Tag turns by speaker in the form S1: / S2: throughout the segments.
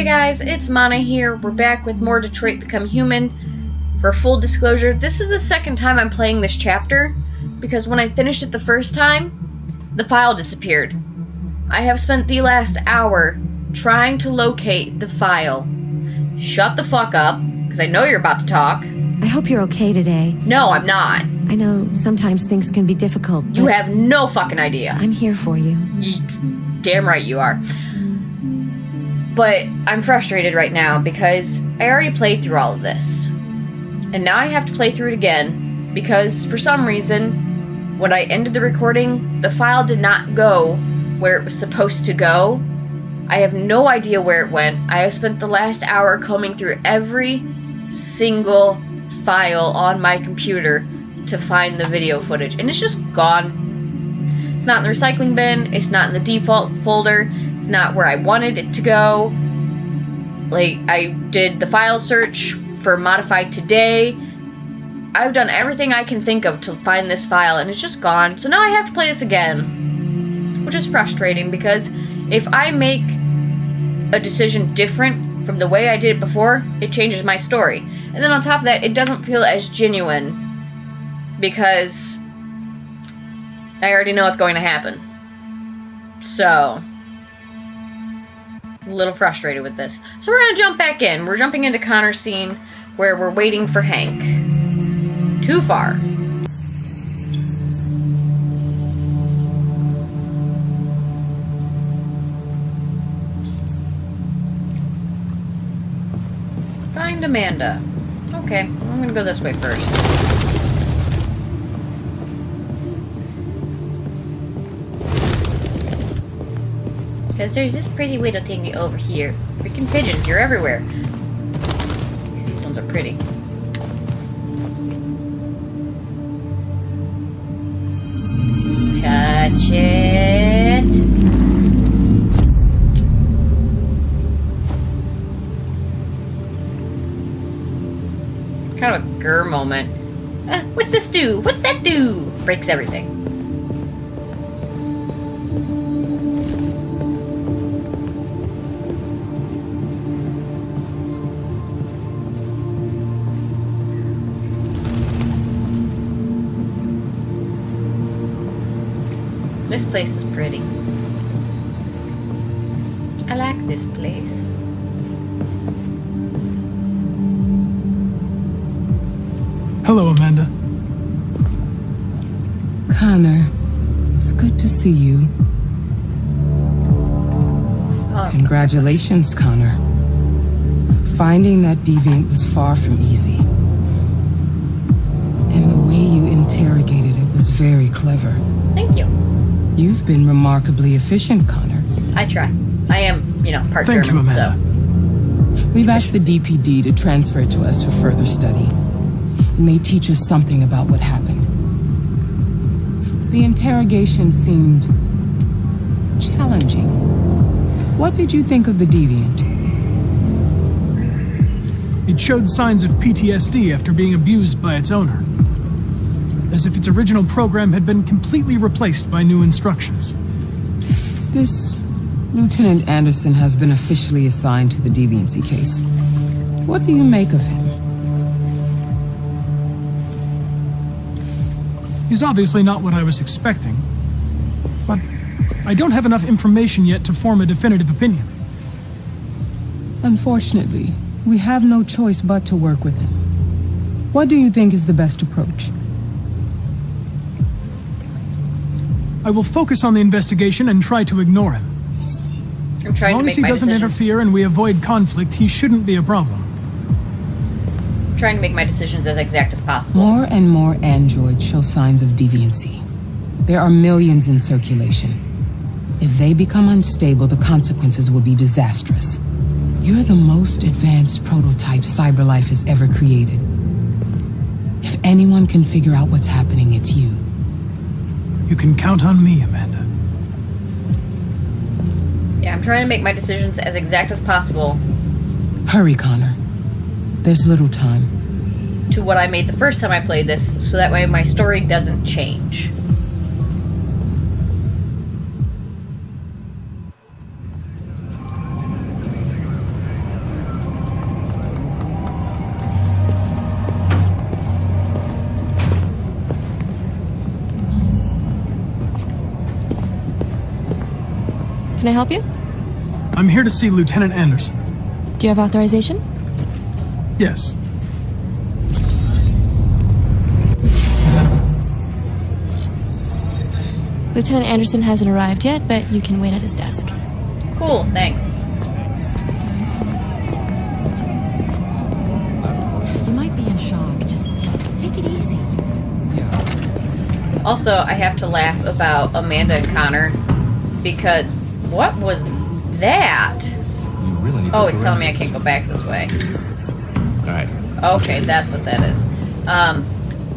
S1: Hey guys, it's Mana here. We're back with more Detroit Become Human. For full disclosure, this is the second time I'm playing this chapter, because when I finished it the first time, the file disappeared. I have spent the last hour trying to locate the file. Shut the fuck up, because I know you're about to talk.
S2: I hope you're okay today.
S1: No, I'm not.
S2: I know sometimes things can be difficult.
S1: You have no fucking idea.
S2: I'm here for you.
S1: Damn right you are. But I'm frustrated right now because I already played through all of this. And now I have to play through it again because for some reason, when I ended the recording, the file did not go where it was supposed to go. I have no idea where it went. I have spent the last hour combing through every single file on my computer to find the video footage, and it's just gone. It's not in the recycling bin, it's not in the default folder, it's not where I wanted it to go. Like, I did the file search for modified today. I've done everything I can think of to find this file, and it's just gone. So now I have to play this again, which is frustrating because if I make a decision different from the way I did it before, it changes my story. And then on top of that, it doesn't feel as genuine because I already know what's going to happen. So, a little frustrated with this. So we're going to jump back in. We're jumping into Connor's scene where we're waiting for Hank. Too far. Find Amanda. Okay, I'm going to go this way first. Because there's this pretty widow thingy over here. Freaking pigeons, you're everywhere. These ones are pretty. Touch it. Kind of a grr moment. What's this do? What's that do? Breaks everything. This place is pretty. I like this place.
S3: Hello, Amanda.
S4: Connor, it's good to see you. Congratulations, Connor. Finding that deviant was far from easy. And the way you interrogated it was very clever.
S1: Thank you.
S4: You've been remarkably efficient, Connor.
S1: I try. I am, part
S3: Thank
S1: German,
S3: you, Amanda.
S1: so.
S4: We've asked the DPD to transfer it to us for further study. It may teach us something about what happened. The interrogation seemed challenging. What did you think of the deviant?
S3: It showed signs of PTSD after being abused by its owner. As if its original program had been completely replaced by new instructions.
S4: This Lieutenant Anderson has been officially assigned to the deviancy case. What do you make of him?
S3: He's obviously not what I was expecting. But I don't have enough information yet to form a definitive opinion.
S4: Unfortunately, we have no choice but to work with him. What do you think is the best approach?
S3: I will focus on the investigation and try to ignore him.
S1: I'm trying
S3: As long
S1: to
S3: as he
S1: make my
S3: doesn't
S1: decisions.
S3: interfere and we avoid conflict, he shouldn't be a problem.
S1: I'm trying to make my decisions as exact as possible.
S4: More and more androids show signs of deviancy. There are millions in circulation. If they become unstable, the consequences will be disastrous. You're the most advanced prototype CyberLife has ever created. If anyone can figure out what's happening, it's you.
S3: You can count on me, Amanda.
S1: Yeah, I'm trying to make my decisions as exact as possible
S4: Hurry, Connor. There's little time.
S1: to what I made the first time I played this, so that way my story doesn't change.
S5: Can I help you?
S3: I'm here to see Lieutenant Anderson.
S5: Do you have authorization?
S3: Yes.
S5: Lieutenant Anderson hasn't arrived yet, but you can wait at his desk.
S1: Cool, thanks.
S2: You might be in shock. Just take it easy.
S1: Also, I have to laugh about Amanda and Connor because what was that?
S6: You really need
S1: Oh, it's telling me I can't go back this way.
S6: Alright.
S1: Okay, that's what that is.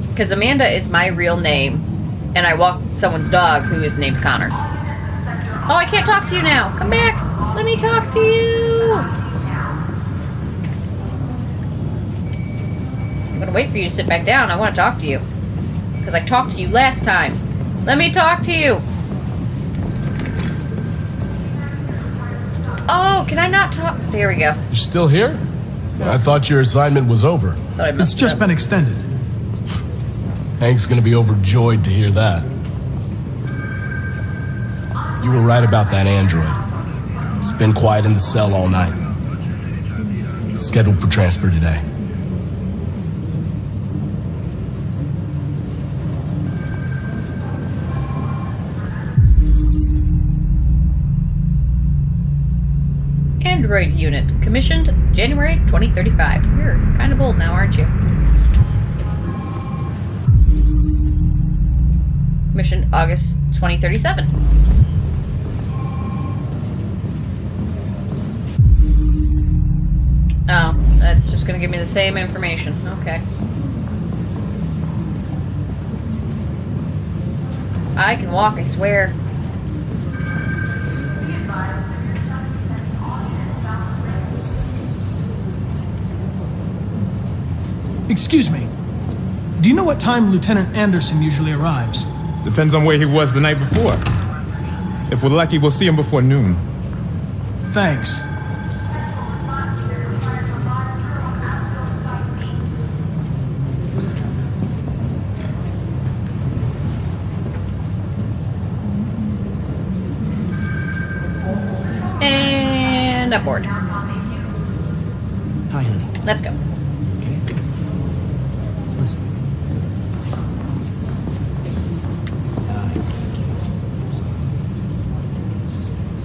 S1: Because Amanda is my real name, and I walked someone's dog who is named Connor. Oh, I can't talk to you now. Come back. Let me talk to you. I'm gonna wait for you to sit back down. I want to talk to you. Because I talked to you last time. Let me talk to you. Oh, can I not talk? There we go.
S6: You're still here? I thought your assignment was over.
S1: Thought I
S3: It's
S1: messed
S3: just
S1: up.
S3: been extended.
S6: Hank's gonna be overjoyed to hear that. You were right about that android. It's been quiet in the cell all night. It's scheduled for transfer today.
S1: Android unit commissioned January 2035. You're kind of old now, aren't you? Commissioned August 2037. Oh, that's just gonna give me the same information. Okay. I can walk, I swear.
S3: Excuse me. Do you know what time Lieutenant Anderson usually arrives?
S7: Depends on where he was the night before. If we're lucky, we'll see him before noon.
S3: Thanks.
S1: And aboard.
S8: Hi, honey.
S1: Let's go.
S8: Okay. Listen.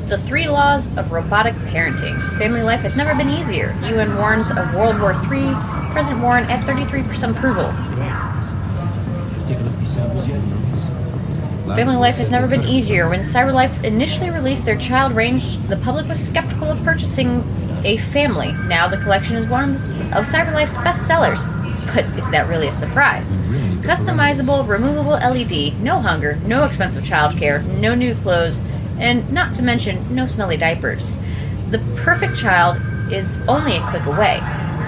S1: The 3 laws of robotic parenting. Family life has never been easier. UN warns of World War III. President Warren at 33% approval.
S8: Take a look at these samples yet?
S1: Family life has never been easier. When CyberLife initially released their child range, the public was skeptical of purchasing a family. Now the collection is one of CyberLife's best sellers. But is that really a surprise? Customizable, removable LED, no hunger, no expensive childcare, no new clothes, and not to mention, no smelly diapers. The perfect child is only a click away.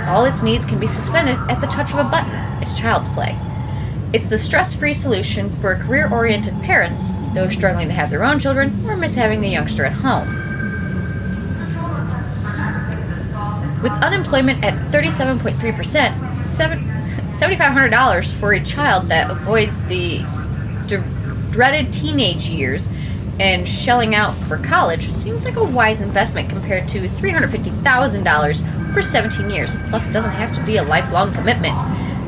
S1: All its needs can be suspended at the touch of a button. It's child's play. It's the stress-free solution for career-oriented parents, those struggling to have their own children, or miss having the youngster at home. With unemployment at 37.3%, $7,500 for a child that avoids the dreaded teenage years and shelling out for college seems like a wise investment compared to $350,000 for 17 years. Plus, it doesn't have to be a lifelong commitment.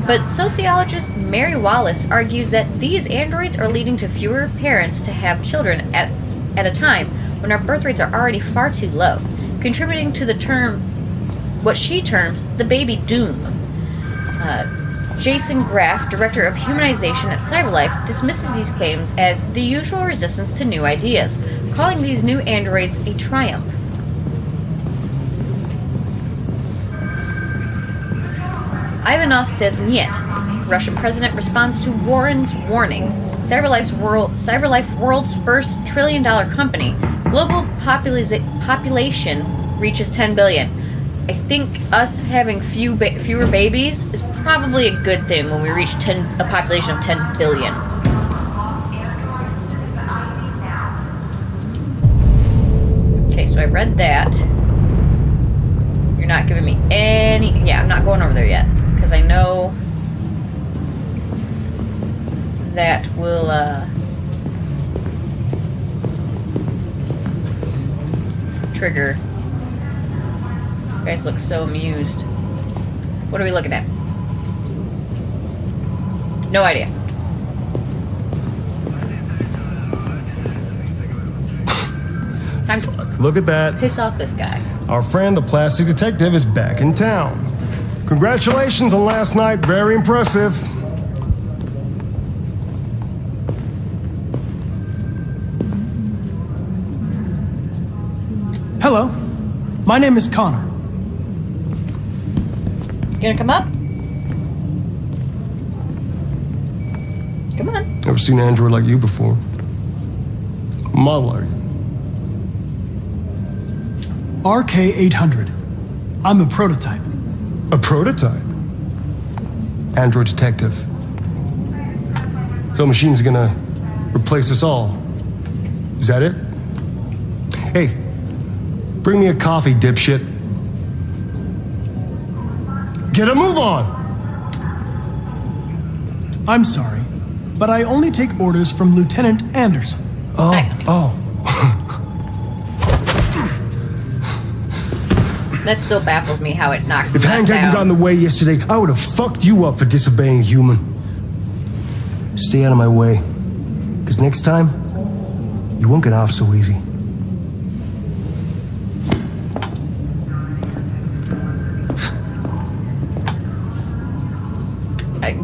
S1: But sociologist Mary Wallace argues that these androids are leading to fewer parents to have children at a time when our birth rates are already far too low, contributing to the term, what she terms, the baby doom. Jason Graff, director of humanization at CyberLife, dismisses these claims as the usual resistance to new ideas, calling these new androids a triumph. Ivanov says niet. Russian president responds to Warren's warning. CyberLife, world's first trillion-dollar company. Global population reaches 10 billion. I think us having fewer babies is probably a good thing when we reach a population of 10 billion. Okay, so I read that. You're not giving me any... Yeah, I'm not going over there yet. Because I know that will, trigger. You guys look so amused. What are we looking at? No idea. Time to
S9: Look at that.
S1: piss off this guy.
S9: Our friend, the plastic detective, is back in town. Congratulations on last night. Very impressive.
S3: Hello. My name is Connor.
S1: You gonna come up? Come on.
S9: Never seen an android like you before. What model are you?
S3: RK-800. I'm a prototype.
S9: A prototype? Android detective. So machine's gonna replace us all. Is that it? Hey, bring me a coffee, dipshit. Get a move on!
S3: I'm sorry, but I only take orders from Lieutenant Anderson.
S9: Oh.
S1: That still baffles me how it knocks
S9: If
S1: him
S9: Hank hadn't
S1: down.
S9: gotten in the way yesterday, I would have fucked you up for disobeying a human. Stay out of my way. Because next time, you won't get off so easy.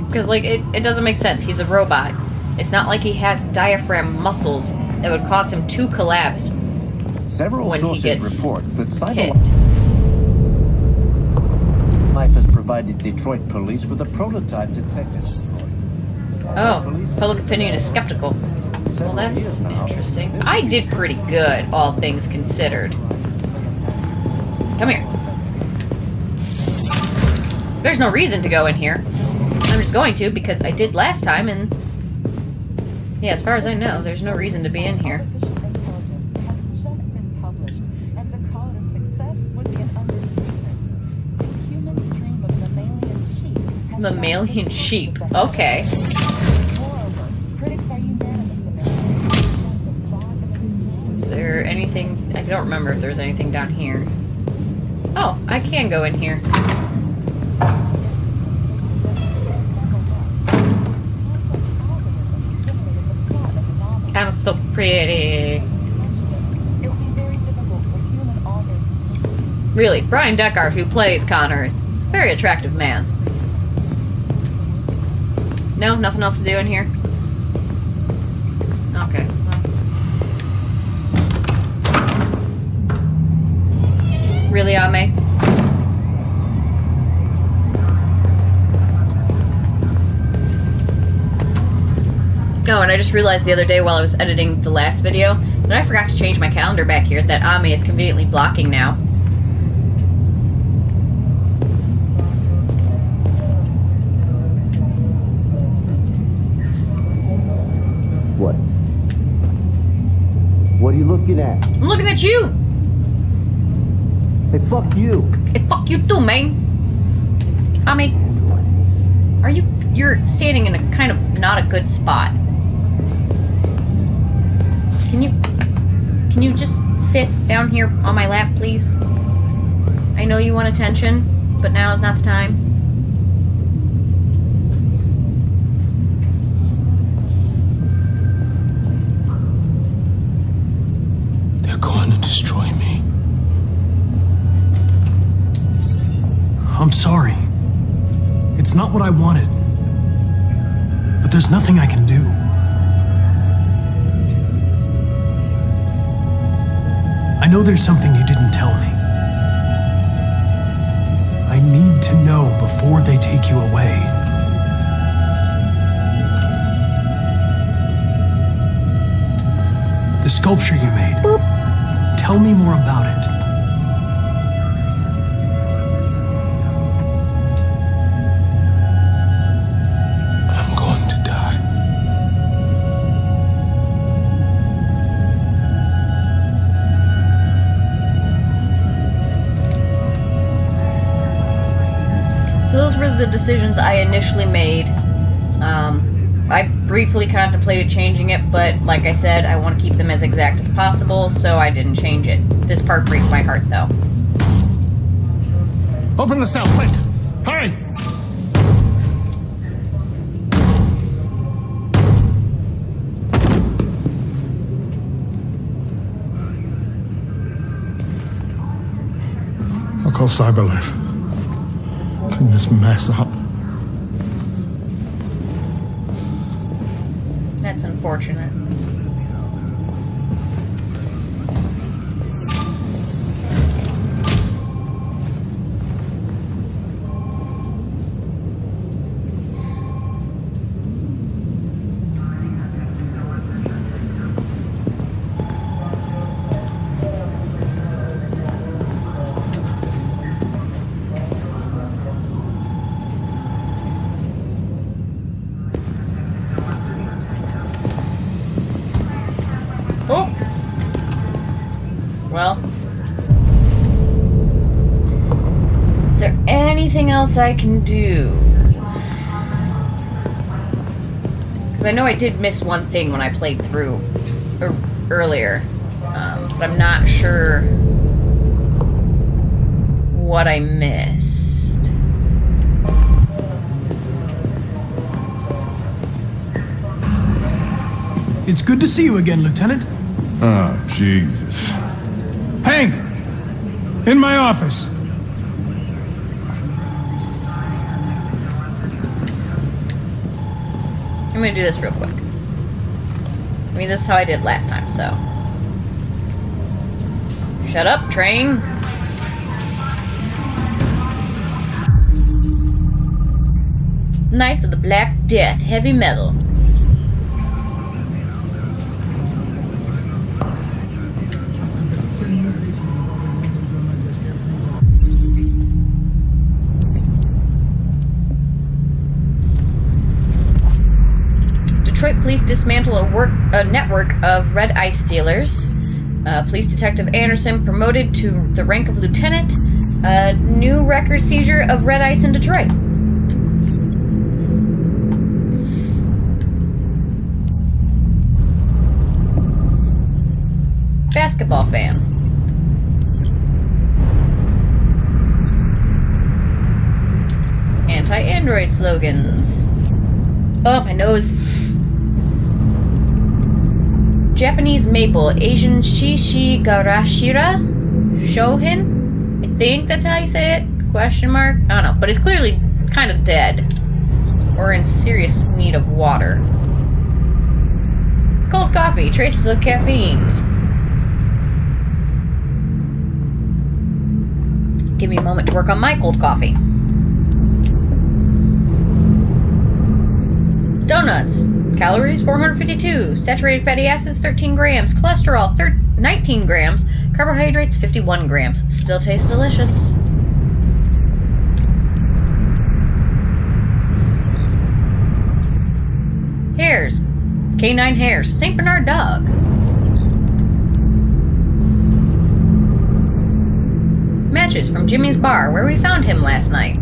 S1: Because, like, it doesn't make sense. He's a robot. It's not like he has diaphragm muscles that would cause him to collapse
S10: Several
S1: when he
S10: sources
S1: gets
S10: report that
S1: hit.
S10: Cyberlife has provided Detroit police with a prototype detective.
S1: Oh, public opinion is skeptical. Well, that's interesting. I did pretty good, all things considered. Come here. There's no reason to go in here. I'm just going to because I did last time, and yeah, as far as I know, there's no reason to be in here.
S11: Artificial intelligence has just been published, and to call it a success would be an understatement. The human stream of mammalian sheep has
S1: Mammalian sheep. Okay.
S11: Moreover, critics are unanimous in their
S1: Is there anything? I don't remember if there's anything down here. Oh, I can go in here. I'm so pretty.
S11: It would be very difficult for human authors to
S1: Really, Brian Deckard, who plays Connor, is a very attractive man. No? Nothing else to do in here? Okay. Really, Ame? Oh, and I just realized the other day while I was editing the last video that I forgot to change my calendar back here that Ame is conveniently blocking now.
S10: What? What are you looking at?
S1: I'm looking at you!
S10: Hey, fuck you!
S1: Hey, fuck you too, man! Ame, you're standing in a kind of not a good spot. Can you just sit down here on my lap, please? I know you want attention, but now is not the time.
S6: They're going to destroy me.
S3: I'm sorry. It's not what I wanted. But there's nothing I can do. I know there's something you didn't tell me. I need to know before they take you away. The sculpture you made. Boop. Tell me more about it.
S6: I'm going to die.
S1: So those were the decisions I initially made I briefly contemplated changing it, but like I said, I want to keep them as exact as possible, so I didn't change it. This part breaks my heart, though.
S6: Open the cell, quick! Hurry!
S12: I'll call CyberLife. Clean this mess up.
S1: That's unfortunate. Well, is there anything else I can do? Because I know I did miss one thing when I played through earlier, but I'm not sure what I missed.
S3: It's good to see you again, Lieutenant.
S12: Oh, Jesus. Hank! In my office.
S1: I'm gonna do this real quick. I mean, this is how I did last time, so. Shut up, train. Knights of the Black Death, heavy metal. Detroit police dismantle a network of red ice dealers. Police Detective Anderson promoted to the rank of lieutenant. New record seizure of red ice in Detroit. Basketball fan. Anti-android slogans. Oh, my nose. Japanese maple, Asian shishi garashira, shohin. I think that's how you say it. Question mark. I don't know, but it's clearly kind of dead, or in serious need of water. Cold coffee, traces of caffeine. Give me a moment to work on my cold coffee. Donuts. Calories 452, saturated fatty acids 13 grams, cholesterol 19 grams, carbohydrates 51 grams. Still tastes delicious. Hares. Canine hares. St. Bernard dog. Matches from Jimmy's bar, where we found him last night.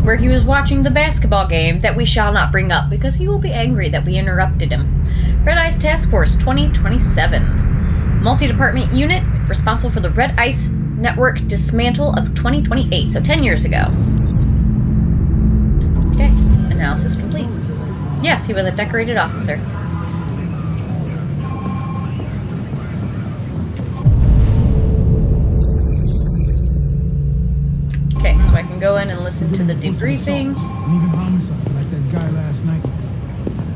S1: Where he was watching the basketball game that we shall not bring up because he will be angry that we interrupted him. Red Ice Task Force 2027. Multi-department unit responsible for the Red Ice Network dismantle of 2028, so 10 years ago. Okay, analysis complete. Yes, he was a decorated officer. Okay, so I can go in and listen to the debriefing.
S3: And even homicide, like that guy last night.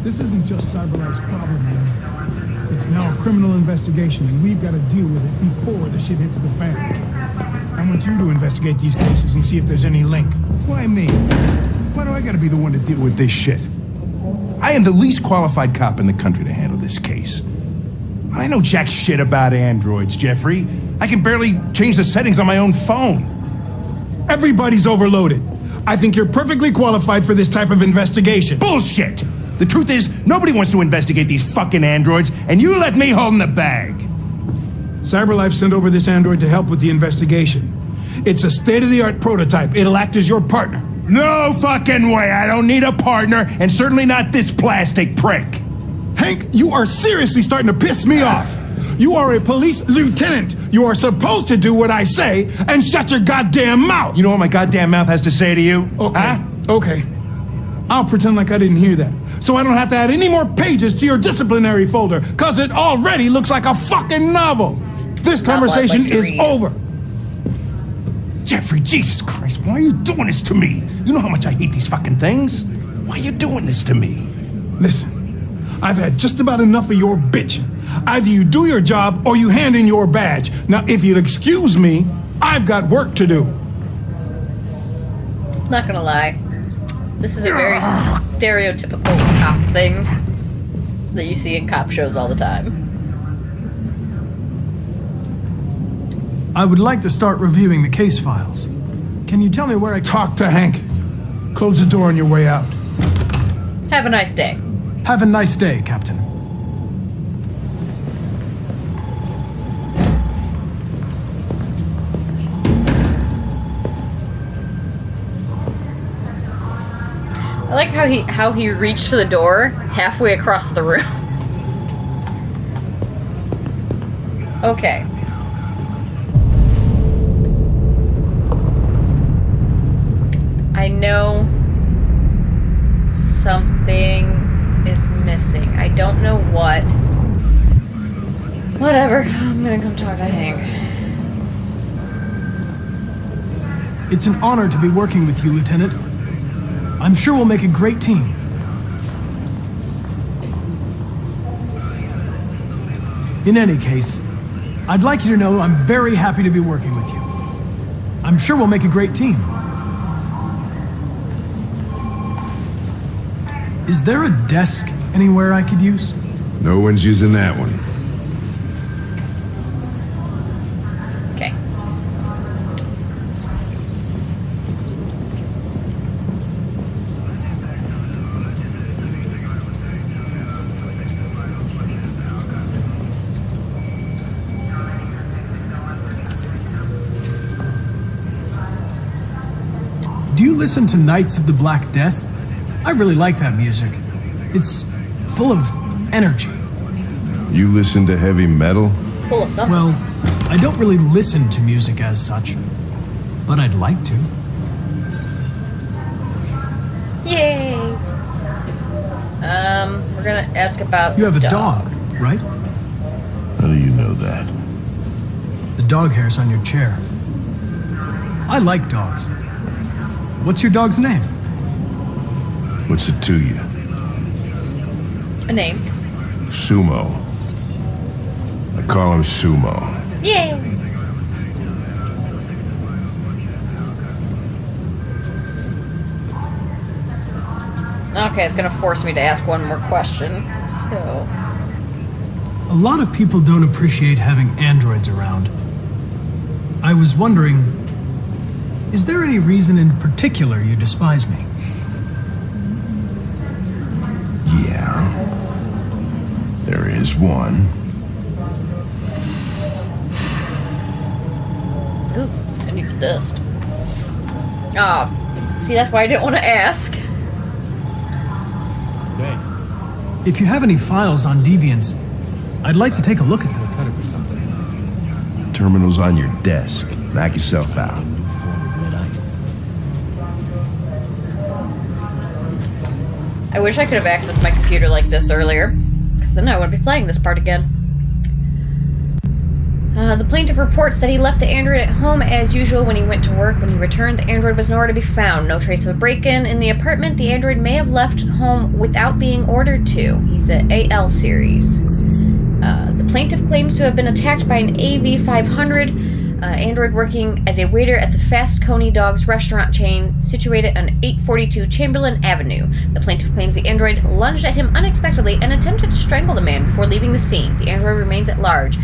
S3: This isn't just CyberLife's problem, man. It's now a criminal investigation, and we've got to deal with it before the shit hits the fan. I want you to investigate these cases and see if there's any link.
S12: Why me? Why do I gotta be the one to deal with this shit? I am the least qualified cop in the country to handle this case. I know jack shit about androids, Jeffrey. I can barely change the settings on my own phone.
S3: Everybody's overloaded. I think you're perfectly qualified for this type of investigation.
S12: Bullshit! The truth is, nobody wants to investigate these fucking androids, and you left me holding the bag.
S3: CyberLife sent over this android to help with the investigation. It's a state-of-the-art prototype. It'll act as your partner.
S12: No fucking way. I don't need a partner, and certainly not this plastic prick.
S3: Hank, you are seriously starting to piss me off. You are a police lieutenant. You are supposed to do what I say and shut your goddamn mouth.
S12: You know what my goddamn mouth has to say to you?
S3: Okay.
S12: Huh?
S3: Okay. I'll pretend like I didn't hear that, so I don't have to add any more pages to your disciplinary folder, because it already looks like a fucking novel. This conversation is over.
S12: Jeffrey, Jesus Christ, why are you doing this to me? You know how much I hate these fucking things. Why are you doing this to me?
S3: Listen, I've had just about enough of your bitching. Either you do your job or you hand in your badge. Now, if you'll excuse me, I've got work to do.
S1: Not gonna lie. This is a very stereotypical cop thing that you see in cop shows all the time.
S13: I would like to start reviewing the case files. Can you tell me where I
S3: talk to Hank? Close the door on your way out.
S1: Have a nice day.
S13: Have a nice day, Captain.
S1: I like how he reached for the door halfway across the room. Okay. I know something is missing. I don't know what. Whatever. I'm gonna come talk to Hank.
S13: It's an honor to be working with you, Lieutenant. I'm sure we'll make a great team. In any case, I'd like you to know I'm very happy to be working with you. I'm sure we'll make a great team. Is there a desk anywhere I could use?
S14: No one's using that one.
S1: Okay.
S13: Do you listen to Knights of the Black Death? I really like that music. It's full of energy.
S14: You listen to heavy metal?
S1: Full of something.
S13: Well, I don't really listen to music as such, but I'd like to.
S1: Yay! We're gonna ask about
S13: You have a dog, right?
S14: How do you know that?
S13: The dog hair's on your chair. I like dogs. What's your dog's name?
S14: What's it to you?
S1: A name.
S14: Sumo. I call him Sumo.
S1: Yay! Okay, it's gonna force me to ask one more question. So.
S13: A lot of people don't appreciate having androids around. I was wondering, is there any reason in particular you despise me?
S14: Yeah. There is one.
S1: Ooh, I need the dust. See, that's why I didn't want to ask.
S13: If you have any files on Deviants, I'd like to take a look at them.
S14: Terminal's on your desk. Knock yourself out.
S1: I wish I could have accessed my computer like this earlier, because then I wouldn't be playing this part again. The plaintiff reports that he left the android at home as usual when he went to work. When he returned, the android was nowhere to be found. No trace of a break-in in the apartment. The android may have left home without being ordered to. He's at AL series. The plaintiff claims to have been attacked by an AV-500 android working as a waiter at the Fast Coney Dogs restaurant chain situated on 842 Chamberlain Avenue. The plaintiff claims the android lunged at him unexpectedly and attempted to strangle the man before leaving the scene. The android remains at large.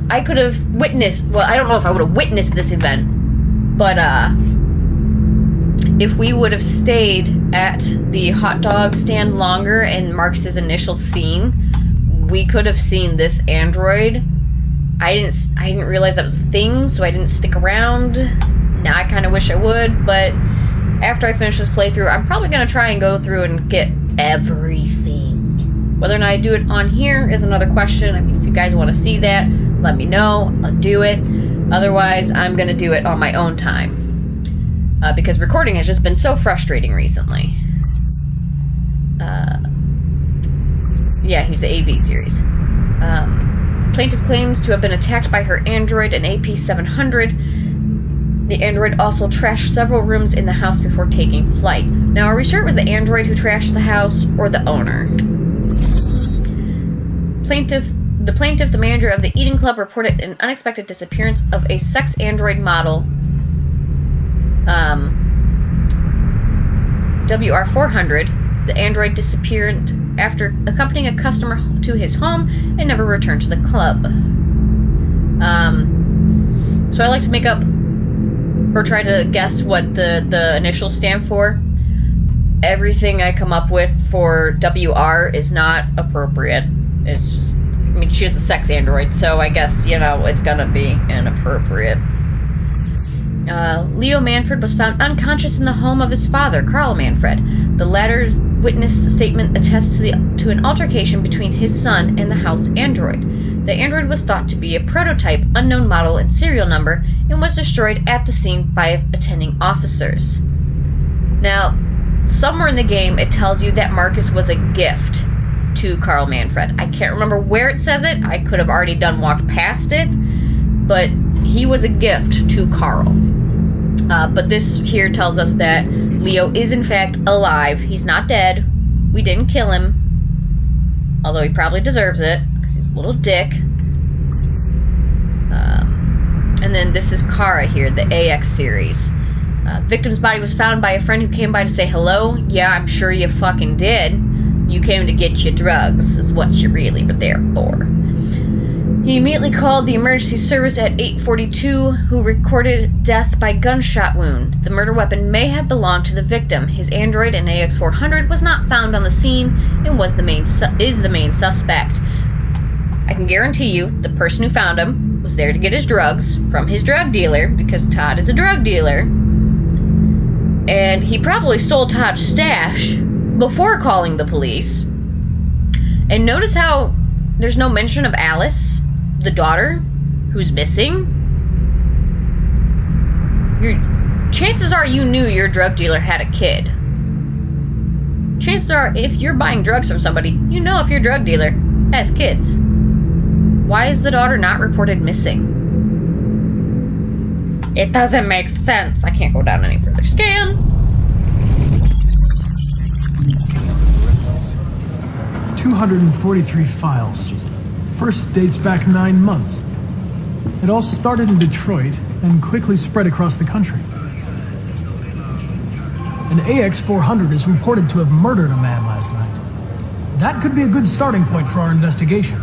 S1: I could have witnessed, well, I don't know if I would have witnessed this event, but if we would have stayed at the hot dog stand longer in Marcus's initial scene, we could have seen this android. I didn't realize that was a thing, so I didn't stick around. Now I kind of wish I would, but after I finish this playthrough, I'm probably going to try and go through and get everything. Whether or not I do it on here is another question. I mean, if you guys want to see that, let me know. I'll do it. Otherwise, I'm going to do it on my own time. Because recording has just been so frustrating recently. Yeah, he's the AV series. Plaintiff claims to have been attacked by her android, an AP-700. The android also trashed several rooms in the house before taking flight. Now, are we sure it was the android who trashed the house, or the owner? The plaintiff, the manager of the Eating Club, reported an unexpected disappearance of a sex android model, WR400. The android disappeared after accompanying a customer to his home and never returned to the club. So I like to make up or try to guess what the initials stand for. Everything I come up with for WR is not appropriate. It's just, I mean, she is a sex android, so I guess, you know, it's gonna be inappropriate. Leo Manfred was found unconscious in the home of his father, Carl Manfred. The latter's witness statement attests to an altercation between his son and the house android. The android was thought to be a prototype, unknown model and serial number, and was destroyed at the scene by attending officers. Now, somewhere in the game it tells you that Marcus was a gift to Carl Manfred. I can't remember where it says it. I could have already walked past it, but he was a gift to Carl. But this here tells us that Leo is in fact alive. He's not dead. We didn't kill him. Although he probably deserves it, because he's a little dick. And then this is Kara here, the AX series. Victim's body was found by a friend who came by to say hello. Yeah, I'm sure you fucking did. You came to get your drugs, is what you really were there for. He immediately called the emergency service at 8:42, who recorded death by gunshot wound. The murder weapon may have belonged to the victim. His android, an AX-400, was not found on the scene and is the main suspect. I can guarantee you the person who found him was there to get his drugs from his drug dealer, because Todd is a drug dealer. And he probably stole Todd's stash before calling the police. And notice how there's no mention of Alice, the daughter, who's missing. Chances are you knew your drug dealer had a kid. Chances are, if you're buying drugs from somebody, you know if your drug dealer has kids. Why is the daughter not reported missing? It doesn't make sense. I can't go down any further. Scan.
S13: 243 files. First dates back 9 months. It all started in Detroit and quickly spread across the country. An AX-400 is reported to have murdered a man last night. That could be a good starting point for our investigation.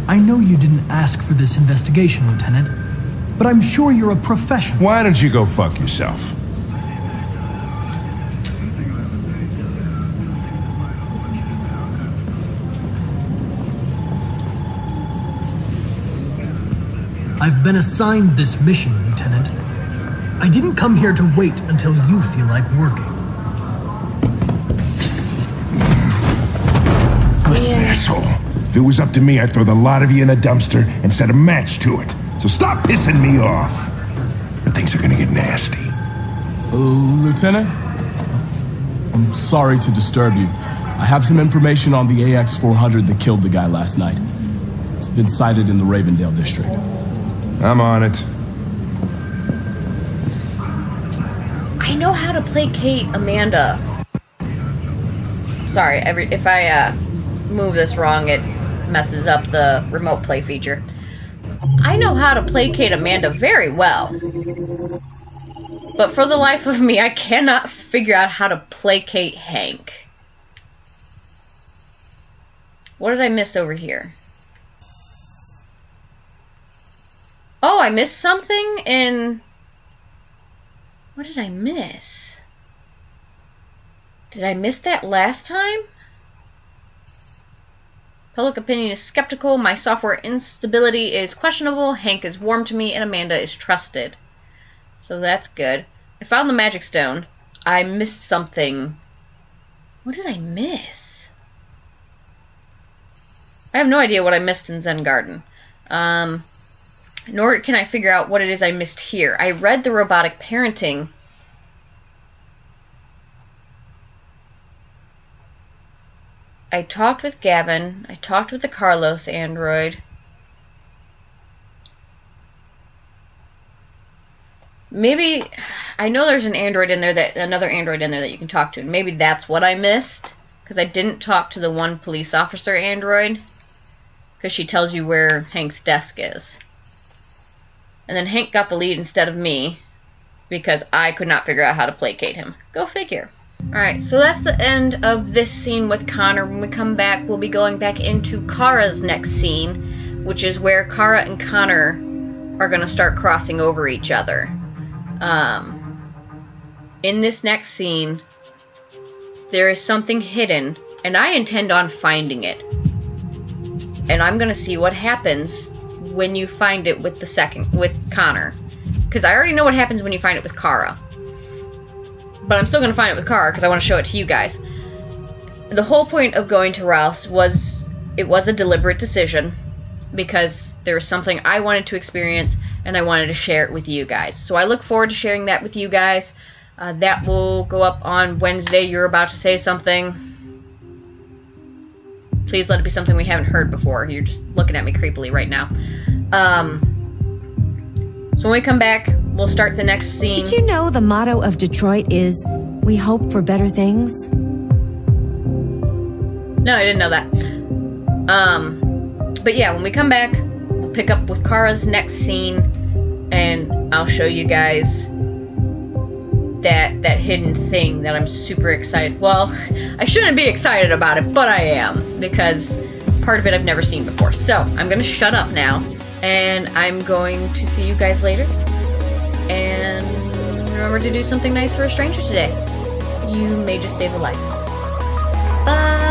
S13: I know you didn't ask for this investigation, Lieutenant, but I'm sure you're a professional.
S14: Why don't you go fuck yourself?
S13: I've been assigned this mission, Lieutenant. I didn't come here to wait until you feel like working.
S14: Listen, asshole. If it was up to me, I'd throw the lot of you in a dumpster and set a match to it. So stop pissing me off. But things are gonna get nasty.
S6: Lieutenant? I'm sorry to disturb you. I have some information on the AX-400 that killed the guy last night. It's been sighted in the Ravendale district.
S14: I'm on it.
S1: I know how to placate Amanda. Sorry, if I move this wrong, it messes up the remote play feature. I know how to placate Amanda very well. But for the life of me, I cannot figure out how to placate Hank. What did I miss over here? Oh, I missed something in... What did I miss? Did I miss that last time? Public opinion is skeptical, my software instability is questionable, Hank is warm to me, and Amanda is trusted. So that's good. I found the magic stone. I missed something. What did I miss? I have no idea what I missed in Zen Garden. Nor can I figure out what it is I missed here. I read the robotic parenting. I talked with Gavin. I talked with the Carlos android. Maybe I know there's another android in there that you can talk to, and maybe that's what I missed, because I didn't talk to the one police officer android, because she tells you where Hank's desk is. And then Hank got the lead instead of me, because I could not figure out how to placate him. Go figure. Alright, so that's the end of this scene with Connor. When we come back, we'll be going back into Kara's next scene, which is where Kara and Connor are going to start crossing over each other. In this next scene, there is something hidden, and I intend on finding it. And I'm going to see what happens when you find it with with Connor. Because I already know what happens when you find it with Kara. But I'm still going to find it with Kara because I want to show it to you guys. The whole point of going to Ralph's was a deliberate decision, because there was something I wanted to experience and I wanted to share it with you guys. So I look forward to sharing that with you guys. That will go up on Wednesday. You're about to say something. Please let it be something we haven't heard before. You're just looking at me creepily right now. So when we come back, we'll start the next scene.
S15: Did you know the motto of Detroit is, "We hope for better things"?
S1: No, I didn't know that. But yeah, when we come back, we'll pick up with Kara's next scene, and I'll show you guys that hidden thing that I'm super excited. Well, I shouldn't be excited about it, but I am, because part of it I've never seen before. So I'm going to shut up now, and I'm going to see you guys later. And remember to do something nice for a stranger today. You may just save a life. Bye!